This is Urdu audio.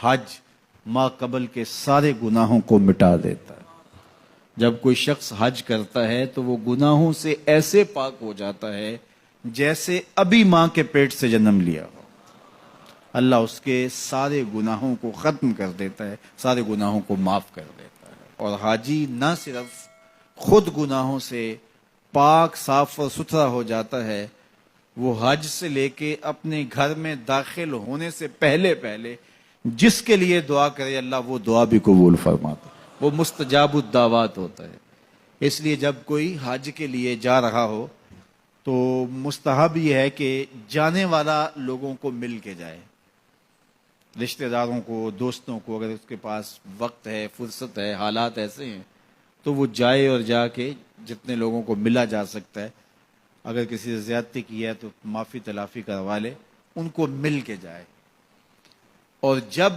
حج ما قبل کے سارے گناہوں کو مٹا دیتا ہے۔ جب کوئی شخص حج کرتا ہے تو وہ گناہوں سے ایسے پاک ہو جاتا ہے جیسے ابھی ماں کے پیٹ سے جنم لیا ہو۔ اللہ اس کے سارے گناہوں کو ختم کر دیتا ہے، سارے گناہوں کو معاف کر دیتا ہے۔ اور حاجی نہ صرف خود گناہوں سے پاک صاف اور ستھرا ہو جاتا ہے، وہ حج سے لے کے اپنے گھر میں داخل ہونے سے پہلے جس کے لیے دعا کرے اللہ وہ دعا بھی قبول فرماتا ہے، وہ مستجاب الدعوات ہوتا ہے۔ اس لیے جب کوئی حج کے لیے جا رہا ہو تو مستحب یہ ہے کہ جانے والا لوگوں کو مل کے جائے، رشتہ داروں کو، دوستوں کو، اگر اس کے پاس وقت ہے، فرصت ہے، حالات ایسے ہیں تو وہ جائے اور جا کے جتنے لوگوں کو ملا جا سکتا ہے، اگر کسی سے زیادتی کی ہے تو معافی تلافی کروا لے، ان کو مل کے جائے۔ اور جب